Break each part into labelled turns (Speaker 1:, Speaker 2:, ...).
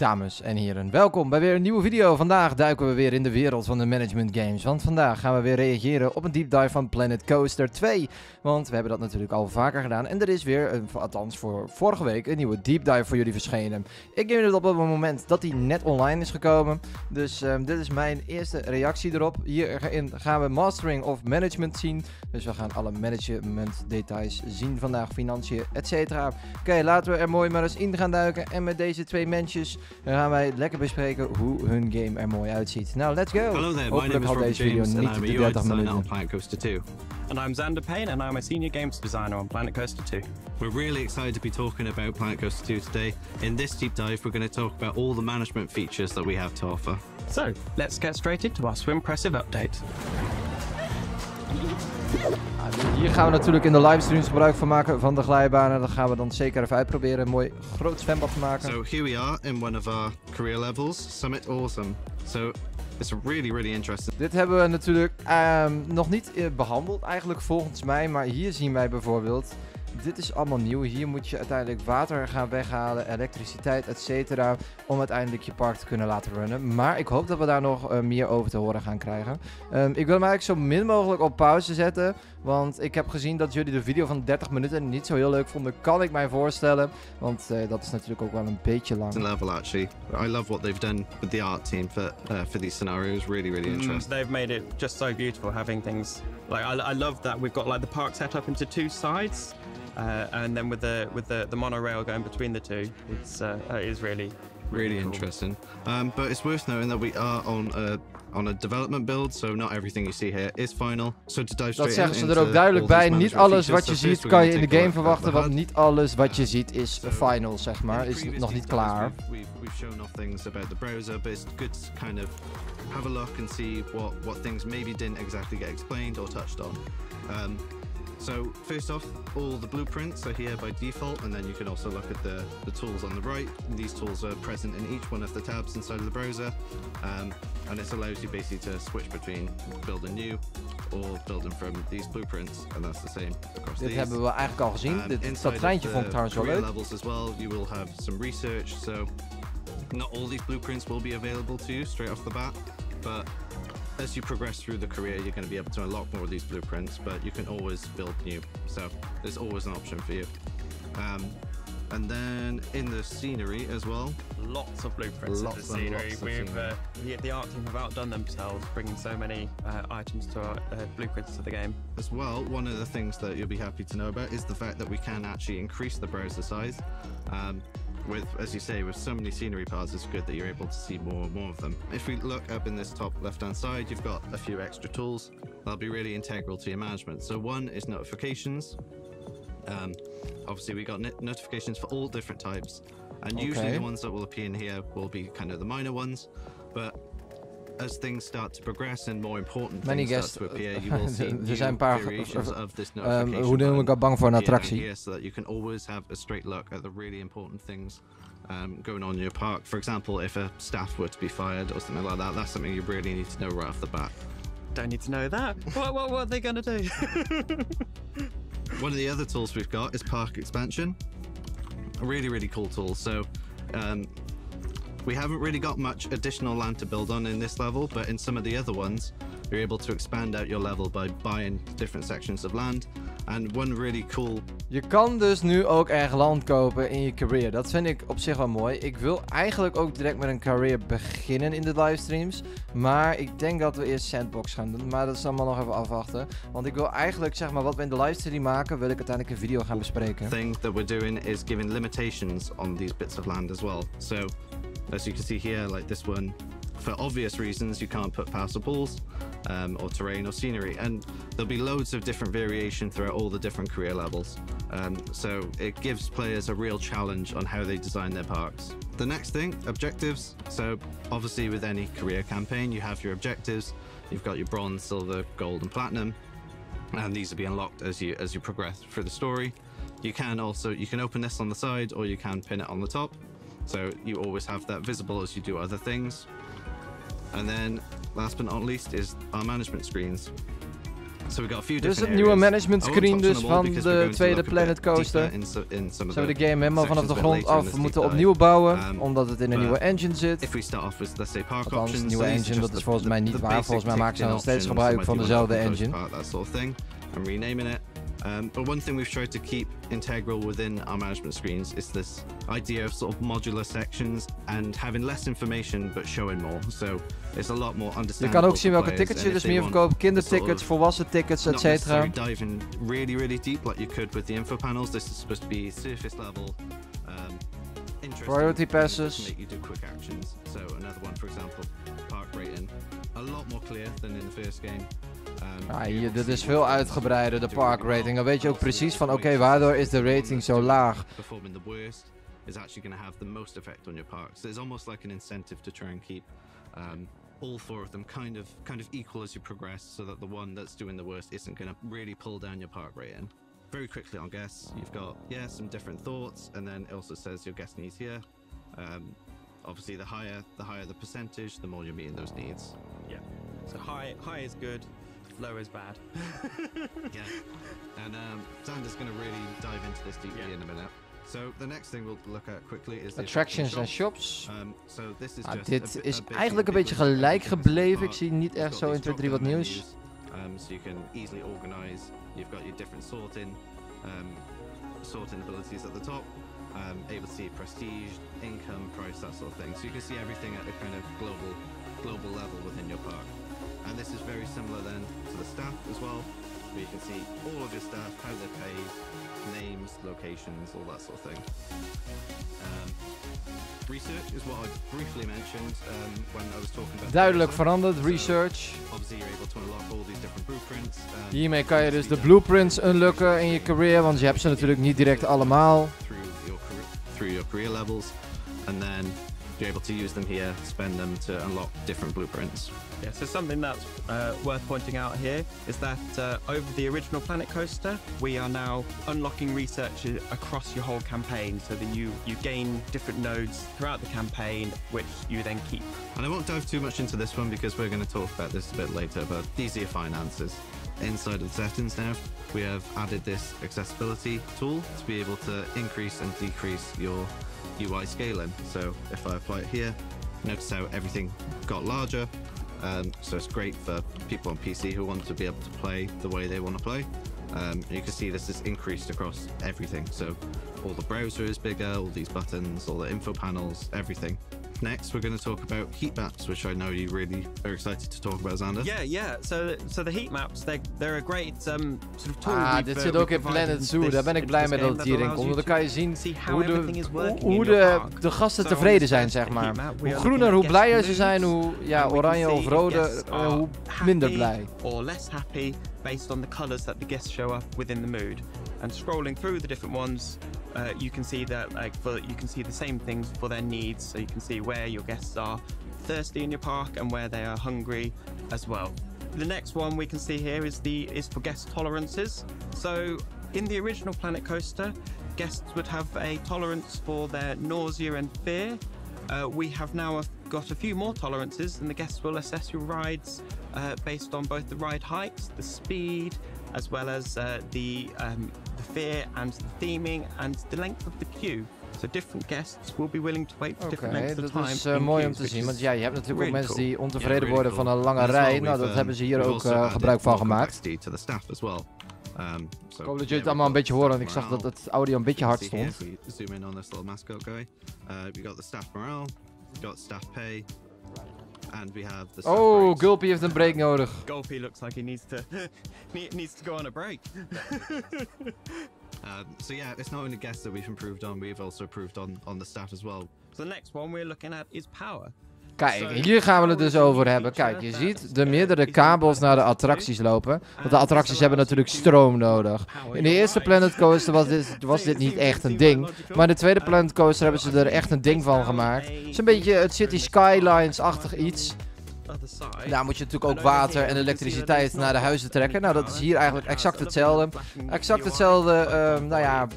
Speaker 1: Dames en heren, welkom bij weer een nieuwe video. Vandaag duiken we weer in de wereld van de management games. Want vandaag gaan we weer reageren op een deep dive van Planet Coaster 2. Want we hebben dat natuurlijk al vaker gedaan. En er is weer, althans voor vorige week, een nieuwe deep dive voor jullie verschenen. Ik neem het op het moment dat die net online is gekomen. Dus dit is mijn eerste reactie erop. Hierin gaan we mastering of management zien. Dus we gaan alle management details zien vandaag, financiën, etc. Oké, laten we er mooi maar eens in gaan duiken. En met deze twee mensjes gaan wij lekker bespreken hoe hun game er mooi uitziet. Nou, let's go!
Speaker 2: Hello there, my name is Robert James and I'm a UI designer on Planet Coaster 2.
Speaker 3: And I'm Xander Payne and I'm a senior games designer on Planet Coaster 2.
Speaker 2: We're really excited to be talking about Planet Coaster 2 today. In this deep dive, we're going to talk about all the management features that we have to offer.
Speaker 3: So, let's get straight into our swimpressive update.
Speaker 1: Hier gaan we natuurlijk in de livestreams gebruik van maken van de glijbanen. Dat gaan we dan zeker even uitproberen. Een mooi groot zwembad te maken.
Speaker 2: So here we are in one of our career levels, Summit Awesome. So it's really interesting.
Speaker 1: Dit hebben we natuurlijk nog niet behandeld eigenlijk volgens mij. Maar hier zien wij bijvoorbeeld, dit is allemaal nieuw. Hier moet je uiteindelijk water gaan weghalen, elektriciteit, etc. om uiteindelijk je park te kunnen laten runnen. Maar ik hoop dat we daar nog meer over te horen gaan krijgen. Ik wil hem eigenlijk zo min mogelijk op pauze zetten. Want ik heb gezien dat jullie de video van 30 minuten niet zo heel leuk vonden. Kan ik mij voorstellen. Want dat is natuurlijk ook wel een beetje lang.
Speaker 2: Level actually. I love what they've done with the art team for these scenarios. Really interesting.
Speaker 3: They've made it just so beautiful having things like I love that we've got like the park set up into two sides. And then with the monorail going between the two, it is really cool.
Speaker 2: Interesting. But it's worth knowing that we are on a development build, so not everything you see here is final. So to dive straight
Speaker 1: dat zeggen ze er ook duidelijk bij. Niet alles wat je ziet kan je in de game verwachten, want niet alles wat je ziet is final, zeg maar. Is nog niet klaar.
Speaker 2: We've shown off things about the browser, but it's good to kind of have a look and see what things maybe didn't exactly get explained or touched on. So first off, all the blueprints are here by default, and then you can also look at the tools on the right. These tools are present in each one of the tabs inside of the browser, and this allows you basically to switch between building new or building from these blueprints, and that's the same across
Speaker 1: Dit
Speaker 2: these.
Speaker 1: hebben we eigenlijk al gezien. Dat treintje vond ik trouwens wel leuk.
Speaker 2: Levels as well, you will have some research, so not all these blueprints will be available to you straight off the bat, but as you progress through the career, you're going to be able to unlock more of these blueprints, but you can always build new. So there's always an option for you. And then in the scenery as well.
Speaker 3: Lots of blueprints in the scenery. The art team have outdone themselves, bringing so many items to our blueprints to the game.
Speaker 2: As well, one of the things that you'll be happy to know about is the fact that we can actually increase the browser size. With, as you say, with so many scenery paths, it's good that you're able to see more and more of them. If we look up in this top left-hand side, you've got a few extra tools that'll be really integral to your management. So one is notifications. Obviously, we got notifications for all different types, and usually the ones that will appear in here will be kind of the minor ones, but as things start to progress and more important things start to appear, you will see new variations of this notification.
Speaker 1: Hoe noem ik dat bang voor een attractie?
Speaker 2: Here, so that you can always have a straight look at the really important things going on in your park. For example, if a staff were to be fired or something like that, that's something you really need to know right off the bat.
Speaker 3: Don't need to know that. What are they going to do?
Speaker 2: One of the other tools we've got is park expansion. A really cool tool. So we haven't really got much additional land to build on in this level, but in some of the other ones, you're able to expand out your level by buying different sections of land. And one really cool...
Speaker 1: Je kan dus nu ook echt land kopen in je career. Dat vind ik op zich wel mooi. Ik wil eigenlijk ook direct met een career beginnen in de livestreams. Maar ik denk dat we eerst sandbox gaan doen. Maar dat is allemaal nog even afwachten. Want ik wil eigenlijk, zeg maar, wat we in de livestream maken, wil ik uiteindelijk een video gaan bespreken.
Speaker 2: The thing that we're doing is giving limitations on these bits of land as well. So, as you can see here, like this one, for obvious reasons, you can't put paths or pools, or terrain or scenery, and there'll be loads of different variation throughout all the different career levels. So it gives players a real challenge on how they design their parks. The next thing, objectives. So obviously with any career campaign, you have your objectives. You've got your bronze, silver, gold, and platinum, and these will be unlocked as you progress through the story. You can open this on the side, or you can pin it on the top. So you always have that visible as you do other things. And then last but not least is our management screens. So we got a few
Speaker 1: Dus
Speaker 2: different
Speaker 1: het nieuwe
Speaker 2: areas.
Speaker 1: management
Speaker 2: I won't
Speaker 1: screen
Speaker 2: touch
Speaker 1: dus
Speaker 2: on them all
Speaker 1: van
Speaker 2: because we're
Speaker 1: de
Speaker 2: going to
Speaker 1: tweede
Speaker 2: look a
Speaker 1: Planet
Speaker 2: bit
Speaker 1: Coaster.
Speaker 2: deeper in some of
Speaker 1: Ze hebben
Speaker 2: the
Speaker 1: de game helemaal vanaf de
Speaker 2: sections a bit
Speaker 1: grond
Speaker 2: later in
Speaker 1: af.
Speaker 2: this
Speaker 1: We moeten
Speaker 2: deep
Speaker 1: opnieuw bouwen,
Speaker 2: dive.
Speaker 1: omdat het in een
Speaker 2: But
Speaker 1: nieuwe engine zit.
Speaker 2: If we start off with, let's say, park
Speaker 1: Althans,
Speaker 2: options.
Speaker 1: een nieuwe
Speaker 2: so these
Speaker 1: engine,
Speaker 2: are
Speaker 1: dat
Speaker 2: just
Speaker 1: is volgens mij niet
Speaker 2: the
Speaker 1: waar.
Speaker 2: basic
Speaker 1: Volgens mij maken ze nog steeds
Speaker 2: options.
Speaker 1: gebruik van
Speaker 2: Some might
Speaker 1: dezelfde
Speaker 2: be one
Speaker 1: engine.
Speaker 2: park, that sort of thing. I'm renaming it. But one thing we've tried to keep integral within our management screens is this idea of sort of modular sections and having less information but showing more. So it's a lot more
Speaker 1: Je
Speaker 2: understandable.
Speaker 1: kan ook zien welke
Speaker 2: for
Speaker 1: tickets je
Speaker 2: players.
Speaker 1: dus meer verkoopt. Kindertickets, volwassen tickets,
Speaker 2: Not
Speaker 1: etc.
Speaker 2: necessarily diving really deep like you could with the info panels. This is supposed to be surface level. Interesting
Speaker 1: Priority
Speaker 2: things
Speaker 1: passes.
Speaker 2: to make you do quick actions. So another one, for example, park rating. A lot more clear than in the first game.
Speaker 1: Hier, dit is veel uitgebreider, de park rating. Dan weet je ook precies van, oké, waardoor is de rating zo laag?
Speaker 2: Performing the worst is actually going to have the most effect on your park. So it's almost like an incentive to try and keep all four of them kind of equal as you progress, so that the one that's doing the worst isn't going to really pull down your park rating. Very quickly on guests, you've got some different thoughts, and then it also says your guest needs here. Obviously, the higher the percentage, the more you're meeting those needs.
Speaker 3: Yeah. So high is good, low is bad.
Speaker 2: Yeah. And Xander's going to really dive into this deeply in a minute. So the next thing we'll look at quickly is the
Speaker 1: Attractions en shops.
Speaker 2: So this is just
Speaker 1: Dit is eigenlijk een beetje gelijk gebleven. Ik zie niet echt zo in 2-3 wat nieuws.
Speaker 2: So you can easily organize. You've got your different sorting abilities at the top. Able to see prestige, income, price, that sort of thing. So you can see everything at a kind of global level within your park. And this is very similar then to the staff as well, where you can see all of your staff, how they're paid, names, locations, all that sort of thing. Research is what I briefly mentioned when I was talking about.
Speaker 1: Duidelijk veranderd, research.
Speaker 2: Obviously you're able to unlock all these different blueprints.
Speaker 1: Hiermee kan je dus de blueprints unlocken in je career, want je hebt ze natuurlijk niet direct allemaal.
Speaker 2: Through your career levels, and then you're able to use them here, spend them to unlock different blueprints.
Speaker 3: Yeah, so something that's worth pointing out here is that over the original Planet Coaster, we are now unlocking research across your whole campaign, so that you gain different nodes throughout the campaign, which you then keep.
Speaker 2: And I won't dive too much into this one because we're going to talk about this a bit later, but these are your finances. Inside of the settings now, we have added this accessibility tool to be able to increase and decrease your UI scaling. So if I apply it here, notice how everything got larger. So it's great for people on PC who want to be able to play the way they want to play. You can see this is increased across everything. So all the browser is bigger, all these buttons, all the info panels, everything. Next, we're going to talk about heat maps, which I know you really are excited to talk about, Xander.
Speaker 3: Yeah. So the heat maps, they're a great sort of tool.
Speaker 1: Dit zit ook in Planet Zoo. Daar ben ik blij mee dat het hierin komt. Dan kan je zien hoe de gasten tevreden zijn, zeg maar. Hoe groener, hoe blijer ze zijn, hoe oranje of rode, hoe minder blij.
Speaker 3: Or less happy based on the colors that the guests show up within the mood. And scrolling through the different ones, you can see that you can see the same things for their needs. So you can see where your guests are thirsty in your park and where they are hungry as well. The next one we can see here is for guest tolerances. So in the original Planet Coaster, guests would have a tolerance for their nausea and fear. We have now got a few more tolerances, and the guests will assess your rides based on both the ride height, the speed, as well as the fear and the theming and the length of the queue. So different guests will be willing to wait for different lengths of time.
Speaker 1: Dat is mooi om te zien, want je hebt natuurlijk ook mensen die ontevreden worden van een lange rij. Nou, dat hebben ze hier ook gebruik van gemaakt. Ik hoop dat jullie het allemaal een beetje horen, want ik zag dat het audio een beetje hard stond.
Speaker 2: Zoom in on this little mascot guy. We got the staff morale, we got staff pay. And we have the
Speaker 1: Gulpy heeft een break nodig.
Speaker 3: Gulpy looks like he needs to go on a break.
Speaker 2: So yeah, it's not only guests that we've improved on, we've also improved on the staff as well.
Speaker 3: So the next one we're looking at is power.
Speaker 1: Kijk, hier gaan we het dus over hebben. Kijk, je ziet de meerdere kabels naar de attracties lopen. Want de attracties hebben natuurlijk stroom nodig. In de eerste Planet Coaster was dit niet echt een ding. Maar in de tweede Planet Coaster hebben ze er echt een ding van gemaakt. Het is een beetje het City Skylines-achtig iets. Daar moet je natuurlijk ook water en elektriciteit naar de huizen trekken. Nou, dat is hier eigenlijk exact hetzelfde. Exact hetzelfde, nou ja,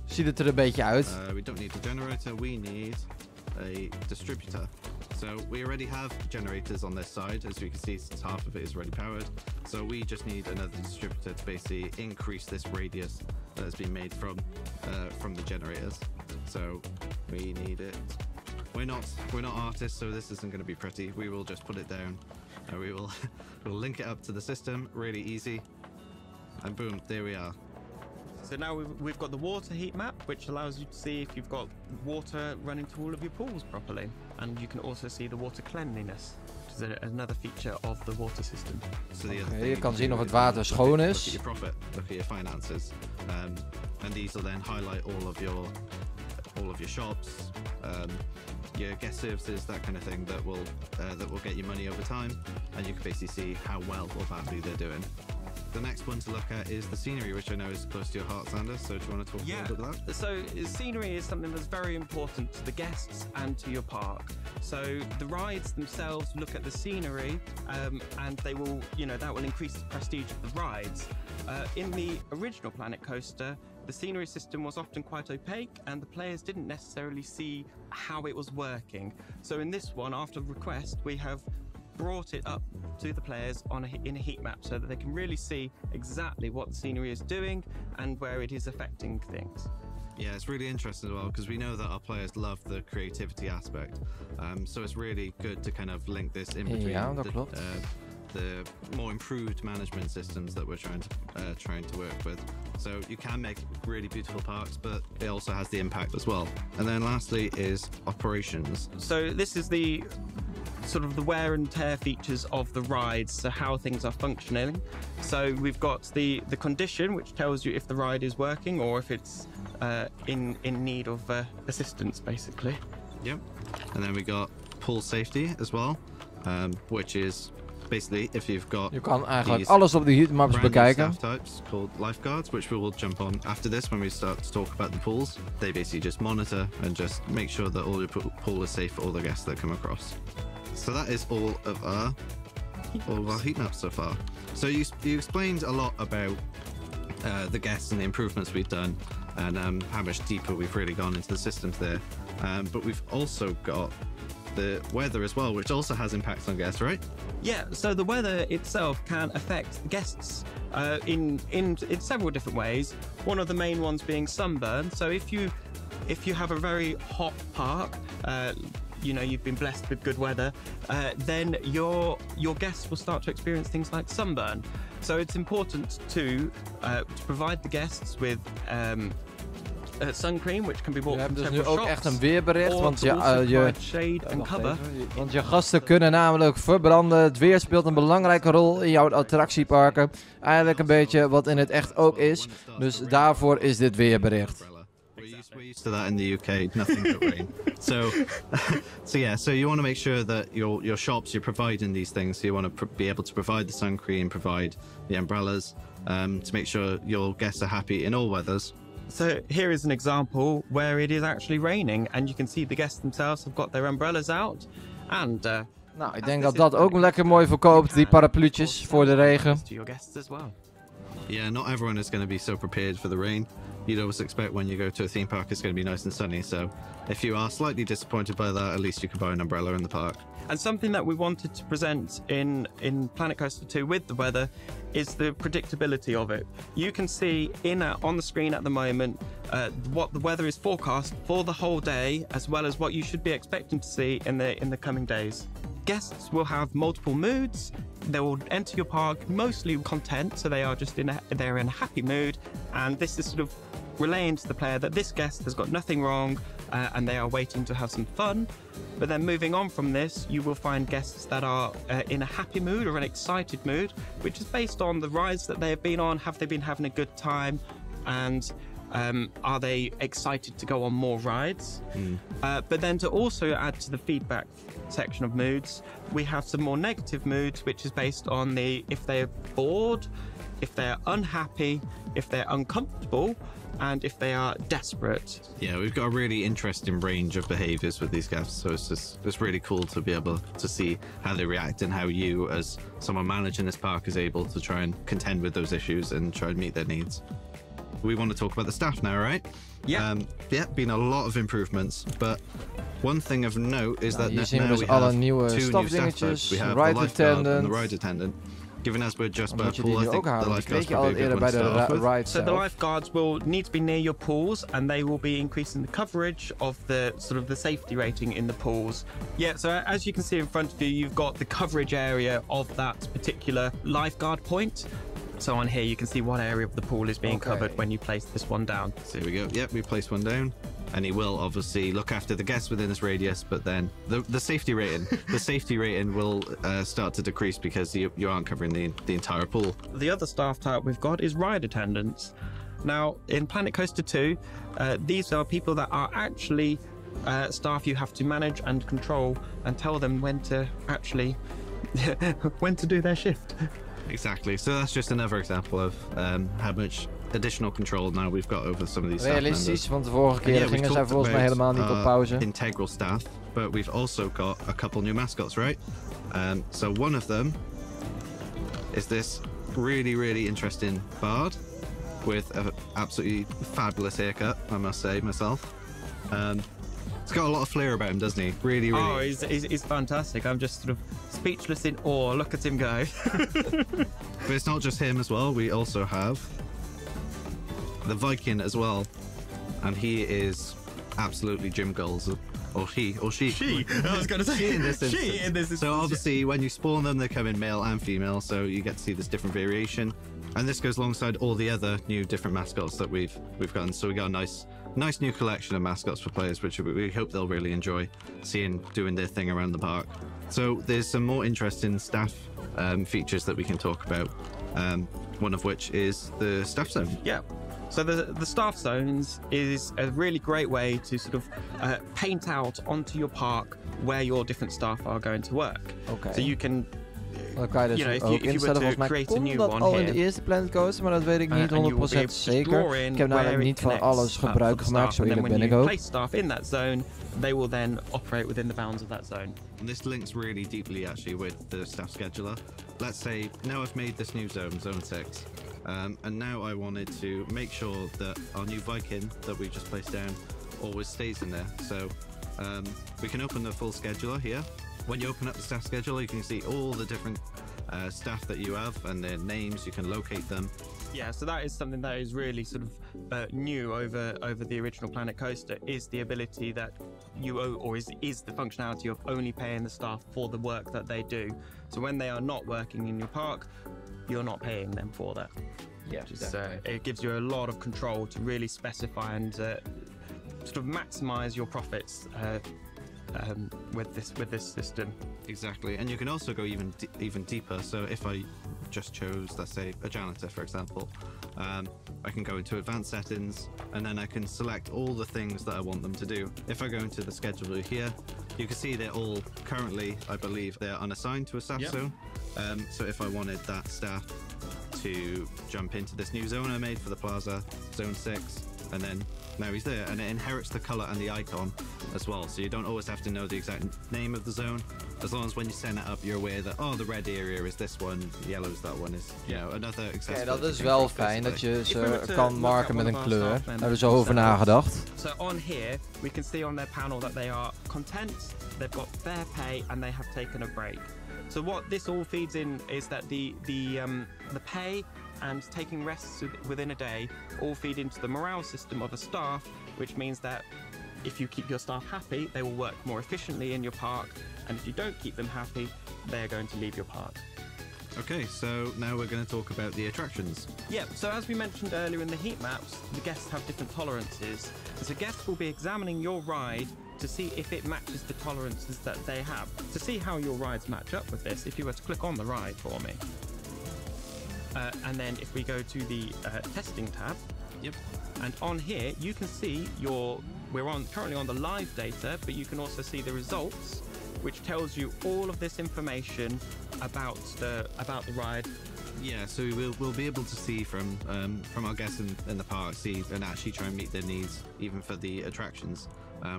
Speaker 1: ziet het er een beetje uit.
Speaker 2: We don't need a generator, we need a distributor. So we already have generators on this side. As you can see, since half of it is already powered. So we just need another distributor to basically increase this radius that has been made from the generators. So we need it. We're not artists, so this isn't going to be pretty. We will just put it down. We'll link it up to the system, really easy. And boom, there we are.
Speaker 3: So now we've got the water heat map, which allows you to see if you've got water running to all of your pools properly. And you can also see the water cleanliness, which is another feature of the water system.
Speaker 2: So the
Speaker 1: Okay, je kan zien of het water schoon is.
Speaker 2: Look at your profit, look at your finances. And these will then highlight all of your shops, your guest services, that kind of thing that will get you money over time, and you can basically see how well or badly they're doing. The next one to look at is the scenery, which I know is close to your heart, Sander. So do you want to talk a little bit about that?
Speaker 3: So scenery is something that's very important to the guests and to your park. So the rides themselves look at the scenery, and they will, that will increase the prestige of the rides. In the original Planet Coaster, the scenery system was often quite opaque, and the players didn't necessarily see how it was working. So in this one, after request, we have brought it up to the players in a heat map so that they can really see exactly what the scenery is doing and where it is affecting things.
Speaker 2: Yeah, it's really interesting as well, because we know that our players love the creativity aspect. So it's really good to kind of link this in between the more improved management systems that we're trying to work with. So you can make really beautiful parks, but it also has the impact as well. And then lastly is operations.
Speaker 3: So this is the sort of the wear and tear features of the rides, so how things are functioning. So we've got the condition, which tells you if the ride is working or if it's in need of assistance, basically.
Speaker 2: Yep. And then we got pool safety as well, which is basically if you've got.
Speaker 1: Je kan eigenlijk alles op de heatmaps bekijken.
Speaker 2: Staff types called lifeguards, which we will jump on after this when we start to talk about the pools. They basically just monitor and just make sure that all your pool is safe for all the guests that come across. So that is all of our heat maps so far. So you explained a lot about the guests and the improvements we've done, and how much deeper we've really gone into the systems there. But we've also got the weather as well, which also has impacts on guests, right?
Speaker 3: Yeah, so the weather itself can affect guests in several different ways. One of the main ones being sunburn. So if you have a very hot park, you've been blessed with good weather, then your guests will start to experience things like sunburn. So it's important to provide the guests with sun cream, which can be bought from
Speaker 1: dus
Speaker 3: several
Speaker 1: nu ook
Speaker 3: shops,
Speaker 1: echt een weerbericht, want
Speaker 3: shade and cover.
Speaker 1: Want je gasten kunnen namelijk verbranden. Het weer speelt een belangrijke rol in jouw attractieparken. Eigenlijk een beetje wat in het echt ook is. Dus daarvoor is dit weerbericht.
Speaker 2: We're used to that in the UK, nothing but rain. So you want to make sure that your shops, you're providing these things. So you want to be able to provide the sun cream, provide the umbrellas, to make sure your guests are happy in all weathers.
Speaker 3: So here is an example where it is actually raining, and you can see the guests themselves have got their umbrellas out. And
Speaker 1: nou, ik denk dat dat ook lekker mooi verkoopt, die parapluutjes voor de regen.
Speaker 3: To your guests as well.
Speaker 2: Yeah, not everyone is going to be so prepared for the rain. You'd always expect when you go to a theme park it's going to be nice and sunny, so if you are slightly disappointed by that, at least you can buy an umbrella in the park.
Speaker 3: And something that we wanted to present in Planet Coaster 2 with the weather is the predictability of it. You can see on the screen at the moment what the weather is forecast for the whole day, as well as what you should be expecting to see in the coming days. Guests will have multiple moods. They will enter your park mostly content, so they are just they're in a happy mood, and this is sort of relaying to the player that this guest has got nothing wrong, and they are waiting to have some fun. But then moving on from this, you will find guests that are in a happy mood or an excited mood, which is based on the rides that they have been on. Have they been having a good time, and are they excited to go on more rides? But then to also add to the feedback section of moods, we have some more negative moods, which is based on if they're bored, if they're unhappy, if they're uncomfortable, and if they are desperate.
Speaker 2: Yeah, we've got a really interesting range of behaviors with these guests, so it's really cool to be able to see how they react and how you, as someone managing this park, is able to try and contend with those issues and try and meet their needs. We want to talk about the staff now, right?
Speaker 3: Yeah.
Speaker 2: Yeah, been a lot of improvements, but one thing of note is that
Speaker 1: hier zien we
Speaker 2: now
Speaker 1: dus
Speaker 2: we
Speaker 1: alle
Speaker 2: have
Speaker 1: nieuwe
Speaker 2: 2 new staff
Speaker 1: stafdingetjes,
Speaker 2: modes. We have the
Speaker 1: ride
Speaker 2: lifeguard and
Speaker 1: attendant.
Speaker 2: the ride attendant. Given as we're just
Speaker 1: Dan
Speaker 2: by
Speaker 1: moet je
Speaker 2: pool,
Speaker 1: die
Speaker 2: I
Speaker 1: nu
Speaker 2: think
Speaker 1: ook
Speaker 2: the
Speaker 1: halen. Die kreeg
Speaker 2: lifeguards
Speaker 1: je
Speaker 2: would
Speaker 1: al
Speaker 2: be a
Speaker 1: eerder
Speaker 2: good
Speaker 1: bij
Speaker 2: one to
Speaker 1: de
Speaker 2: start off with.
Speaker 1: ride
Speaker 3: So the
Speaker 1: zelf.
Speaker 3: lifeguards will need to be near your pools, and they will be increasing the coverage of the the safety rating in the pools. Yeah, so as you can see in front of you, you've got the coverage area of that particular lifeguard point. So on here, you can see what area of the pool is being covered when you place this one down.
Speaker 2: So here we go. Yep, we place one down. And he will obviously look after the guests within this radius, but then the safety rating will start to decrease because you aren't covering the entire pool.
Speaker 3: The other staff type we've got is ride attendants. Now, in Planet Coaster 2, these are people that are actually staff you have to manage and control and tell them when to actually when to do their shift.
Speaker 2: Exactly. So that's just another example of how much additional control now we've got over some of these staff
Speaker 1: Realistisch,
Speaker 2: members.
Speaker 1: want de vorige keer
Speaker 2: we've
Speaker 1: gingen zij
Speaker 2: talked
Speaker 1: volgens mij
Speaker 2: about,
Speaker 1: helemaal niet op pauze.
Speaker 2: Integral staff, but we've also got a couple new mascots, right? So one of them is this really interesting bard with an absolutely fabulous haircut, I must say myself. He's got a lot of flair about him, doesn't he? Really.
Speaker 3: Oh, he's fantastic. I'm just speechless in awe. Look at him go.
Speaker 2: But it's not just him as well. We also have the Viking as well, and he is absolutely gym goals, or she.
Speaker 3: I was going to say
Speaker 2: she in this instance.
Speaker 3: She in this instance.
Speaker 2: So obviously, when you spawn them, they come in male and female, so you get to see this different variation. And this goes alongside all the other new different mascots that we've gotten. So we got a nice new collection of mascots for players, which we hope they'll really enjoy seeing doing their thing around the park. So there's some more interesting staff features that we can talk about. One of which is the staff zone.
Speaker 3: Yeah. So the staff zones is a really great way to paint out onto your park where your different staff are going to work.
Speaker 1: Okay.
Speaker 3: So you can.
Speaker 1: Dan kan je dus
Speaker 3: if
Speaker 1: ook
Speaker 3: you
Speaker 1: instellen,
Speaker 3: were
Speaker 1: volgens
Speaker 3: to
Speaker 1: mij
Speaker 3: create a
Speaker 1: kon
Speaker 3: new
Speaker 1: dat
Speaker 3: one
Speaker 1: al in
Speaker 3: here.
Speaker 1: de eerste Planet Coaster, maar dat weet ik niet
Speaker 3: And you will be
Speaker 1: 100%
Speaker 3: able to
Speaker 1: zeker.
Speaker 3: draw in
Speaker 1: Ik heb namelijk
Speaker 3: where
Speaker 1: niet
Speaker 3: it
Speaker 1: van
Speaker 3: connects,
Speaker 1: alles
Speaker 3: for
Speaker 1: gebruik
Speaker 3: the
Speaker 1: gemaakt,
Speaker 3: staff,
Speaker 1: zo
Speaker 3: and then
Speaker 1: eerlijk ben
Speaker 3: when
Speaker 1: ik
Speaker 3: you
Speaker 1: ook.
Speaker 3: place staff in that zone, they will then operate within the bounds of that zone.
Speaker 2: And this links really deeply actually with the staff scheduler. Let's say now I've made this new zone, zone 6, and now I wanted to make sure that our new Viking that we just placed down always stays in there. So we can open the full scheduler here. When you open up the staff scheduler, you can see all the different staff that you have and their names. You can locate them.
Speaker 3: Yeah, so that is something that is really new over the original Planet Coaster, is the ability that is the functionality of only paying the staff for the work that they do. So when they are not working in your park, you're not paying them for that.
Speaker 1: Yeah,
Speaker 3: it gives you a lot of control to really specify and maximize your profits with this system.
Speaker 2: Exactly, and you can also go even deeper. So if I just chose, let's say, a janitor, for example, I can go into advanced settings, and then I can select all the things that I want them to do. If I go into the scheduler here, you can see they're all currently, I believe, they're unassigned to a staff zone. So if I wanted that staff to jump into this new zone I made for the plaza, zone 6, and then now he's there, and it inherits the color and the icon as well, so you don't always have to know the exact name of the zone, as long as when you set it up you're aware that, oh, the red area is this one, yellow is that one, is, you know, another accessibility.
Speaker 1: Ja, dat is wel fijn dat je ze kan marken met een kleur. Daar hebben we zo over nagedacht.
Speaker 3: So on here we can see on their panel that they are content, they've got fair pay, and they have taken a break. So what this all feeds in is that the pay and taking rests within a day all feed into the morale system of a staff, which means that if you keep your staff happy, they will work more efficiently in your park, and if you don't keep them happy, they're going to leave your park.
Speaker 2: Okay, so now we're going to talk about the attractions.
Speaker 3: Yeah, so as we mentioned earlier in the heat maps, the guests have different tolerances. So guests will be examining your ride to see if it matches the tolerances that they have. To see how your rides match up with this, if you were to click on the ride for me. And then if we go to the testing tab, and on here you can see we're currently on the live data, but you can also see the results, which tells you all of this information about the ride.
Speaker 2: Yeah, so we'll be able to see from our guests in the park, see and actually try and meet their needs, even for the attractions,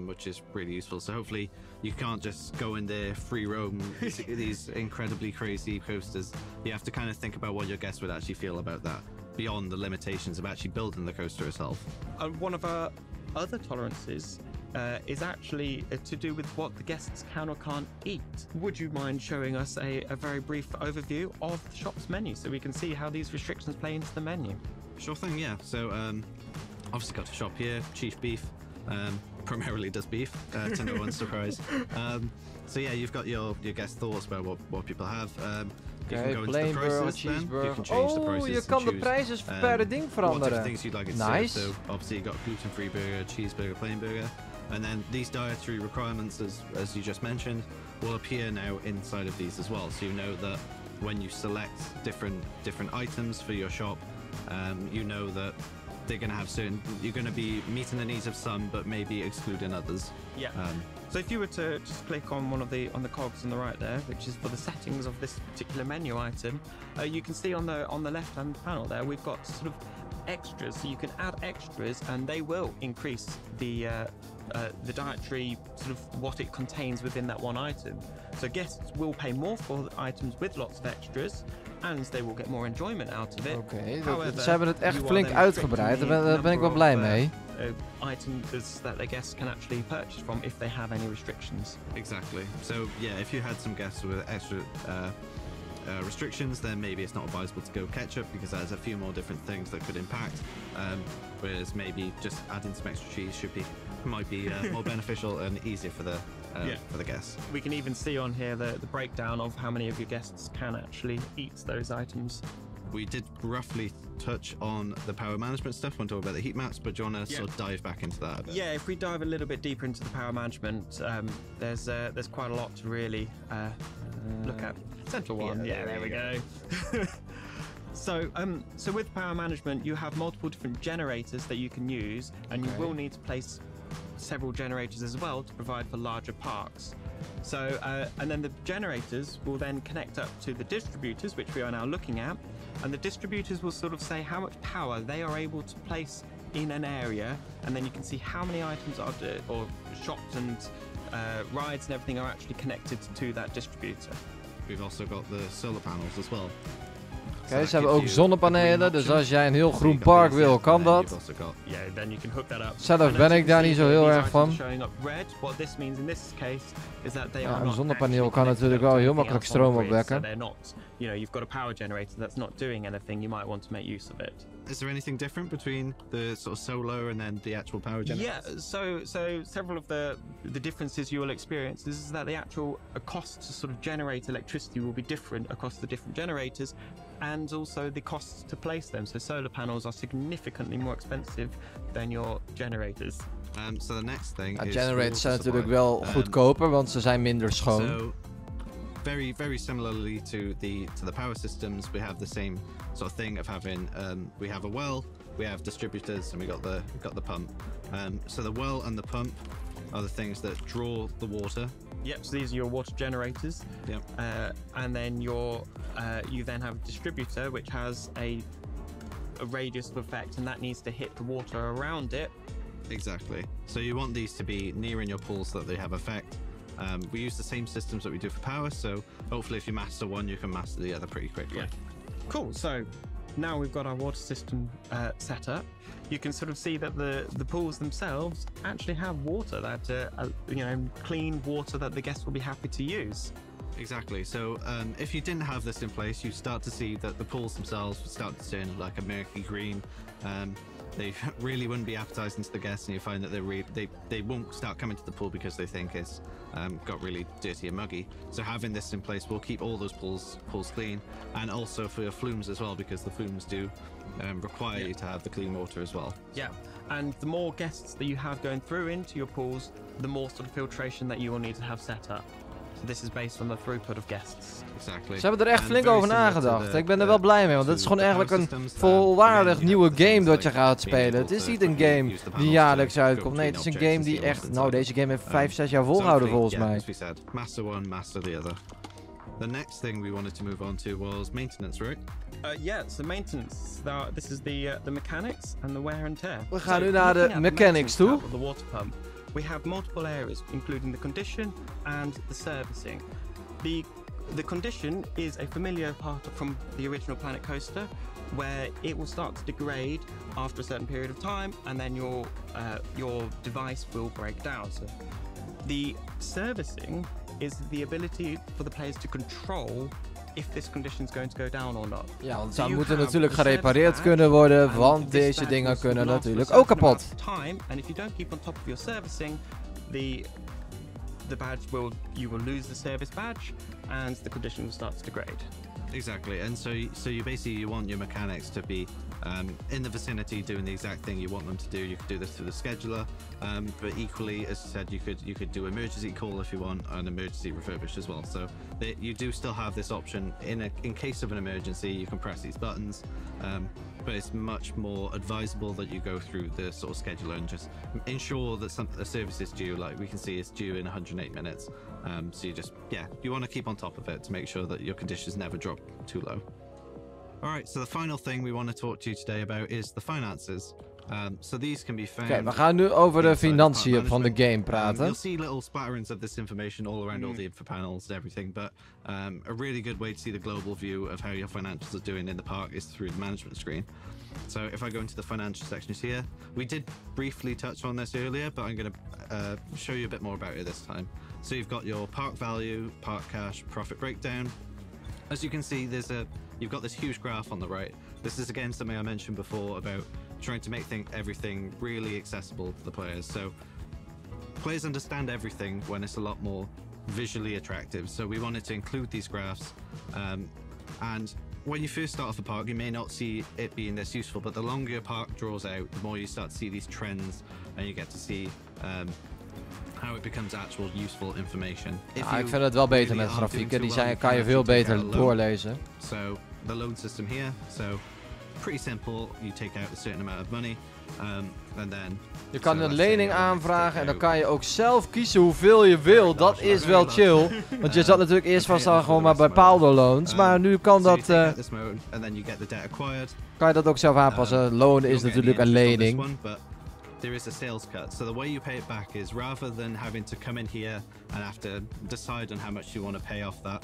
Speaker 2: which is really useful. So hopefully you can't just go in there free roam these incredibly crazy coasters. You have to kind of think about what your guests would actually feel about that, beyond the limitations of actually building the coaster itself.
Speaker 3: And one of our other tolerances is actually to do with what the guests can or can't eat. Would you mind showing us a very brief overview of the shop's menu so we can see how these restrictions play into the menu?
Speaker 2: Sure thing, yeah. So obviously got the shop here, chief beef, primarily does beef, to no one's surprise. So yeah, you've got your guest thoughts about what people have. You can go into the prices then. You can change the prices
Speaker 1: je kan de
Speaker 2: and
Speaker 1: prijzen
Speaker 2: choose,
Speaker 1: per ding
Speaker 2: what
Speaker 1: veranderen.
Speaker 2: different things you'd like it to
Speaker 1: Nice.
Speaker 2: serve. So obviously you've got gluten-free burger, cheeseburger, plain burger. And then these dietary requirements, as you just mentioned, will appear now inside of these as well. So you know that when you select different items for your shop, you know that they're going to have you're going to be meeting the needs of some, but maybe excluding others.
Speaker 3: Yeah. So if you were to just click on one of the cogs on the right there, which is for the settings of this particular menu item, you can see on the left-hand panel there we've got sort of extras. So you can add extras, and they will increase the dietary sort of what it contains within that one item. So guests will pay more for items with lots of extras, and they will get more enjoyment out of it.
Speaker 1: Oké,
Speaker 3: However,
Speaker 1: ze hebben het echt
Speaker 3: you
Speaker 1: flink
Speaker 3: are then
Speaker 1: uitgebreid.
Speaker 3: restricting
Speaker 1: Daar
Speaker 3: the
Speaker 1: ben ik wel
Speaker 3: number
Speaker 1: blij
Speaker 3: of,
Speaker 1: mee.
Speaker 3: items that the guests can actually purchase from if they have any restrictions.
Speaker 2: Exactly. So yeah, if you had some guests with extra restrictions, then maybe it's not advisable to go ketchup because there's a few more different things that could impact. Whereas maybe just adding some extra cheese might be more beneficial and easier for the guests.
Speaker 3: We can even see on here the breakdown of how many of your guests can actually eat those items.
Speaker 2: We did roughly touch on the power management stuff when talking about the heat maps, but do you want to sort of dive back into that a bit?
Speaker 3: Yeah, if we dive a little bit deeper into the power management, there's quite a lot to really look at. Central one, yeah, there we go. So with power management, you have multiple different generators that you can use, and you will need to place several generators as well to provide for larger parks. So, and then the generators will then connect up to the distributors, which we are now looking at, and the distributors will sort of say how much power they are able to place in an area, and then you can see how many items or shops and rides and everything are actually connected to that distributor.
Speaker 2: We've also got the solar panels as well.
Speaker 1: Oké, ze hebben ook zonnepanelen, dus als jij een heel groen park wil, kan dat.
Speaker 3: Yeah, then you can hook that up.
Speaker 1: Zelf ben ik daar niet zo heel erg van.
Speaker 3: What this means in this case is that they
Speaker 1: Ja,
Speaker 3: are
Speaker 1: een
Speaker 3: not
Speaker 1: zonnepaneel
Speaker 3: actually
Speaker 1: kan natuurlijk wel heel makkelijk
Speaker 3: connected to
Speaker 1: stroom
Speaker 3: anything else on the
Speaker 1: opwekken.
Speaker 3: grid. So they're not, you know, you've got a power generator that's not doing anything. You might want to make use of it.
Speaker 2: Is there anything different between the sort of solar and then the actual power generators?
Speaker 3: Yeah, so several of the differences you will experience is that the actual cost to sort of generate electricity will be different across the different generators, and also the costs to place them. So solar panels are significantly more expensive than your generators.
Speaker 2: So the next thing is
Speaker 1: Generators zijn
Speaker 2: water
Speaker 1: natuurlijk
Speaker 2: supply.
Speaker 1: wel goedkoper, want ze zijn minder schoon.
Speaker 2: So very similarly to the power systems, we have the same sort of thing of having we have a well, we have distributors, and we got the pump. So the well and the pump are the things that draw the water.
Speaker 3: Yep, so these are your water generators.
Speaker 2: Yep.
Speaker 3: And then you then have a distributor which has a radius of effect, and that needs to hit the water around it.
Speaker 2: Exactly. So you want these to be near in your pool so that they have effect. We use the same systems that we do for power, so hopefully if you master one, you can master the other pretty quickly.
Speaker 3: Yeah. Cool. So now we've got our water system set up. You can sort of see that the pools themselves actually have water that clean water that the guests will be happy to use.
Speaker 2: Exactly. So if you didn't have this in place, you start to see that the pools themselves would start to turn like a murky green. They really wouldn't be appetizing to the guests, and you find that they won't start coming to the pool because they think it's got really dirty and muggy. So having this in place will keep all those pools clean, and also for your flumes as well, because the flumes do require you to have the clean water as well.
Speaker 3: Yeah, and the more guests that you have going through into your pools, the more sort of filtration that you will need to have set up. So this is based on the throughput of guests.
Speaker 2: Exactly.
Speaker 1: Ze hebben er echt flink over nagedacht. Ik ben er wel blij mee, want het is gewoon eigenlijk een volwaardig nieuwe game dat je gaat spelen. Het is niet een game die jaarlijks uitkomt. Nee, het is een game die echt... Nou, deze game heeft 5-6 jaar volgehouden volgens mij.
Speaker 2: As we said, master one, master the other. The next thing we wanted to move on to was maintenance, right?
Speaker 3: Yeah, so maintenance. This is the mechanics and the wear and tear.
Speaker 1: We gaan nu naar de mechanics toe.
Speaker 3: The water pump. We have multiple areas, including the condition and the servicing. The The condition is a familiar part from the original Planet Coaster, where it will start to degrade after a certain period of time, and then your device will break down. So the servicing is the ability for the players to control if this condition is going to go down or not.
Speaker 1: Ja, want ze moeten natuurlijk gerepareerd kunnen worden, want deze dingen kunnen natuurlijk ook kapot.
Speaker 3: Time, and if you don't keep on top of your servicing, the badge you will lose the service badge, and the condition will start to degrade.
Speaker 2: Exactly, and so you basically want your mechanics to be in the vicinity doing the exact thing you want them to do. You could do this through the scheduler, but equally, as I said, you could do emergency call if you want, and emergency refurbish as well. So you do still have this option in case of an emergency. You can press these buttons, but it's much more advisable that you go through the sort of scheduler and just ensure that a service is due. Like we can see, it's due in 108 minutes. So you want to keep on top of it to make sure that your conditions never drop too low. Alright, so the final thing we want to talk to you today about is the finances. So these can be found.
Speaker 1: Oké, we gaan nu over de financiën van de game praten.
Speaker 2: You'll see little splatterings of this information all around all the info panels and everything, but a really good way to see the global view of how your financials are doing in the park is through the management screen. So if I go into the financial sections here, we did briefly touch on this earlier, but I'm going to show you a bit more about it this time. So you've got your park value, park cash, profit breakdown. As you can see, you've got this huge graph on the right. This is again something I mentioned before about trying to make everything really accessible to the players. So players understand everything when it's a lot more visually attractive. So we wanted to include these graphs. And when you first start off a park, you may not see it being this useful, but the longer your park draws out, the more you start to see these trends, and you get to see how it becomes actual useful information.
Speaker 1: Ja, ik vind het wel beter met grafieken, die kan je veel beter doorlezen.
Speaker 2: So the loan system here, so pretty simple. You take out a certain amount of money, and then
Speaker 1: je kan een lening aanvragen en dan kan je ook zelf kiezen hoeveel je wil. Dat is wel chill, want je zat natuurlijk eerst vast al gewoon maar bij bepaalde loans, maar nu kan dat. Kan je dat ook zelf aanpassen? Loan is natuurlijk een lening.
Speaker 2: There is a sales cut. So the way you pay it back is rather than having to come in here and have to decide on how much you want to pay off that,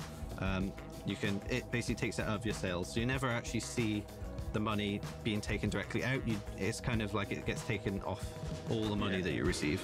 Speaker 2: it basically takes it out of your sales. So you never actually see the money being taken directly out. It's kind of like it gets taken off all the money that you receive.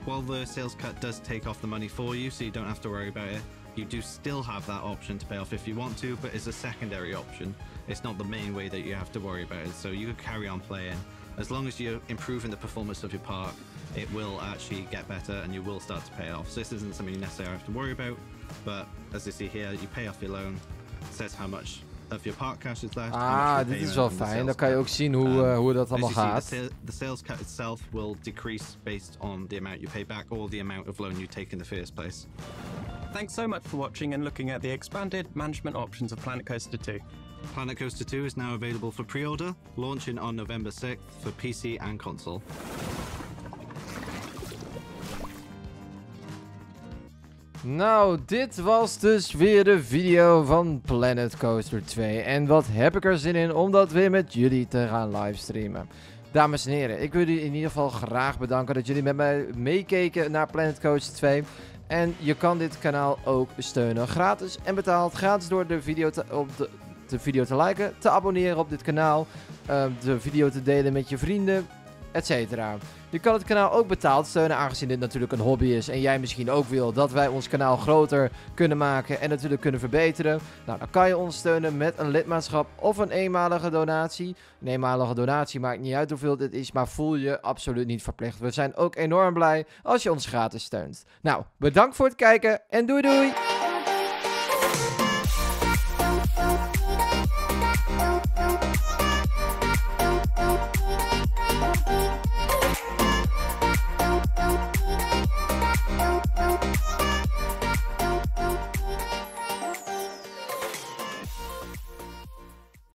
Speaker 2: While the sales cut does take off the money for you, so you don't have to worry about it, you do still have that option to pay off if you want to, but it's a secondary option. It's not the main way that you have to worry about it. So you could carry on playing. As long as you're improving the performance of your park, it will actually get better and you will start to pay off. So this isn't something you necessarily have to worry about, but as you see here, you pay off your loan. It says how much of your park cash is left.
Speaker 1: Ah, dit is wel fijn. Dan kan je ook zien hoe dat allemaal gaat.
Speaker 2: The sales cut itself will decrease based on the amount you pay back or the amount of loan you take in the first place.
Speaker 3: Thanks so much for watching and looking at the expanded management options of Planet Coaster 2.
Speaker 2: Planet Coaster 2 is now available for pre-order, launching on November 6th for PC and console.
Speaker 1: Nou, dit was dus weer de video van Planet Coaster 2. En wat heb ik er zin in om dat weer met jullie te gaan livestreamen. Dames en heren, ik wil jullie in ieder geval graag bedanken dat jullie met mij meekeken naar Planet Coaster 2. En je kan dit kanaal ook steunen, gratis en betaald. Gratis door de video te liken, te abonneren op dit kanaal, de video te delen met je vrienden, etc. Je kan het kanaal ook betaald steunen, aangezien dit natuurlijk een hobby is en jij misschien ook wil dat wij ons kanaal groter kunnen maken en natuurlijk kunnen verbeteren. Nou, dan kan je ons steunen met een lidmaatschap of een eenmalige donatie. Een eenmalige donatie maakt niet uit hoeveel dit is, maar voel je absoluut niet verplicht. We zijn ook enorm blij als je ons gratis steunt. Nou, bedankt voor het kijken en doei doei!